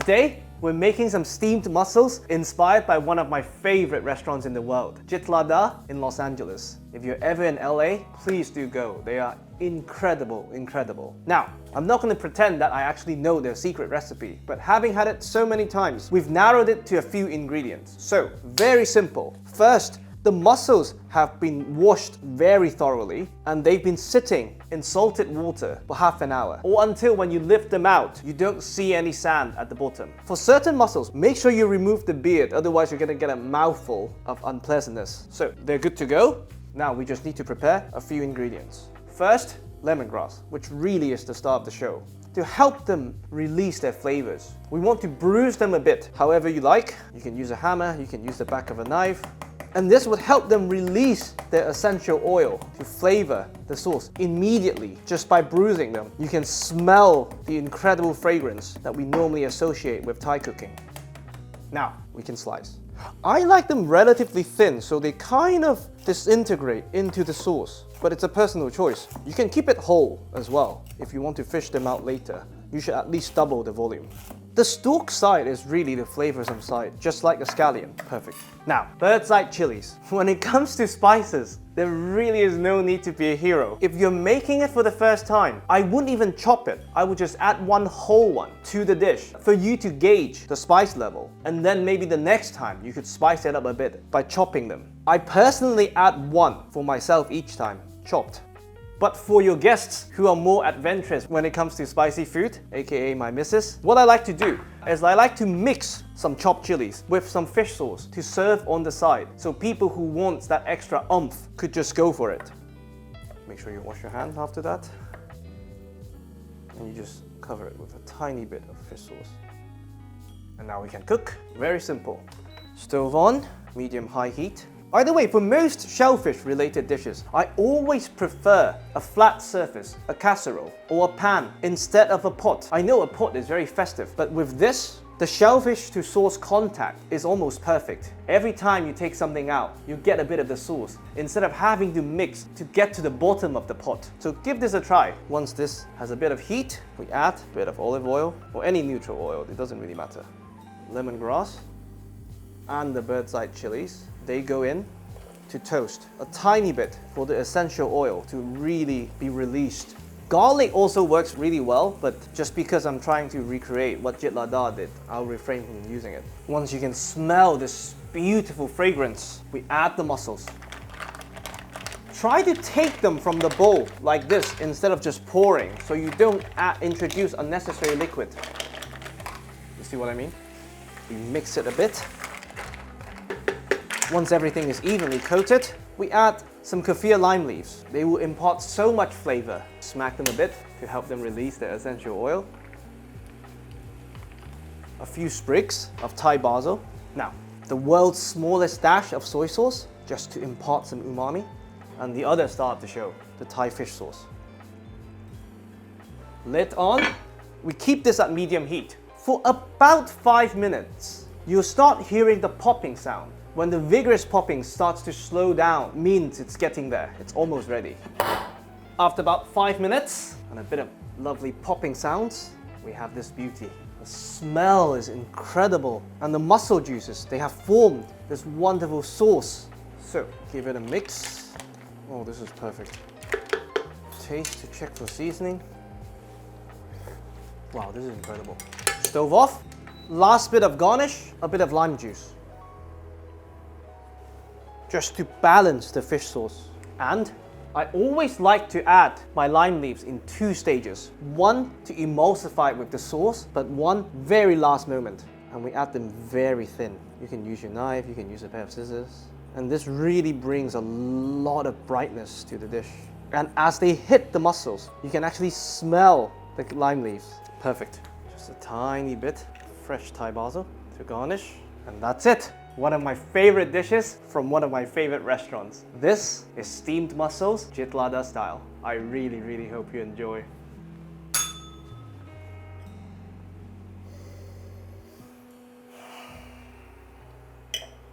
Today, we're making some steamed mussels inspired by one of my favorite restaurants in the world, Jitlada in Los Angeles. If you're ever in LA, please do go. They are incredible. Now, I'm not going to pretend that I actually know their secret recipe, but having had it so many times, we've narrowed it to a few ingredients. So, very simple. First, the mussels have been washed very thoroughly and they've been sitting in salted water for half an hour, or until when you lift them out, you don't see any sand at the bottom. For certain mussels, make sure you remove the beard, otherwise you're going to get a mouthful of unpleasantness. So they're good to go. Now we just need to prepare a few ingredients. First, lemongrass, which really is the star of the show. To help them release their flavors, we want to bruise them a bit, however you like. You can use a hammer, you can use the back of a knife. And this would help them release their essential oil to flavor the sauce immediately just by bruising them. You can smell the incredible fragrance that we normally associate with Thai cooking. Now, we can slice. I like them relatively thin so they kind of disintegrate into the sauce, but it's a personal choice. You can keep it whole as well if you want to fish them out later. You should at least double the volume. The stalk side is really the flavoursome side, just like a scallion. Perfect. Now, bird's eye chilies. When it comes to spices, there really is no need to be a hero. If you're making it for the first time, I wouldn't even chop it. I would just add one whole one to the dish for you to gauge the spice level. And then maybe the next time you could spice it up a bit by chopping them. I personally add one for myself each time, chopped. But for your guests who are more adventurous when it comes to spicy food, aka my missus, what I like to do is I like to mix some chopped chilies with some fish sauce to serve on the side. So people who want that extra oomph could just go for it. Make sure you wash your hands after that. And you just cover it with a tiny bit of fish sauce. And now we can cook. Very simple. Stove on, medium-high heat. By the way, for most shellfish related dishes, I always prefer a flat surface, a casserole, or a pan instead of a pot. I know a pot is very festive, but with this, the shellfish to sauce contact is almost perfect. Every time you take something out, you get a bit of the sauce instead of having to mix to get to the bottom of the pot. So give this a try. Once this has a bit of heat, we add a bit of olive oil or any neutral oil, it doesn't really matter. Lemongrass and the bird's eye chilies. They go in to toast a tiny bit for the essential oil to really be released. Garlic also works really well, but just because I'm trying to recreate what Jitlada did, I'll refrain from using it. Once you can smell this beautiful fragrance, we add the mussels. Try to take them from the bowl like this instead of just pouring, so you don't introduce unnecessary liquid. You see what I mean? We mix it a bit. Once everything is evenly coated, we add some kaffir lime leaves. They will impart so much flavor. Smack them a bit to help them release their essential oil. A few sprigs of Thai basil. Now, the world's smallest dash of soy sauce, just to impart some umami. And the other star of the show, the Thai fish sauce. Lid on. We keep this at medium heat. For about 5 minutes, you'll start hearing the popping sound. When the vigorous popping starts to slow down, means it's getting there. It's almost ready. After about 5 minutes and a bit of lovely popping sounds, we have this beauty. The smell is incredible, and the mussel juices, they have formed this wonderful sauce. So give it a mix. Oh, this is perfect. Taste to check for seasoning. Wow, this is incredible. Stove off. Last bit of garnish, a bit of lime juice, just to balance the fish sauce. And I always like to add my lime leaves in 2 stages. One to emulsify it with the sauce, but one very last moment. And we add them very thin. You can use your knife, you can use a pair of scissors. And this really brings a lot of brightness to the dish. And as they hit the mussels, you can actually smell the lime leaves. Perfect. Just a tiny bit fresh Thai basil to garnish. And that's it. One of my favorite dishes from one of my favorite restaurants. This is steamed mussels, Jitlada style. I really hope you enjoy.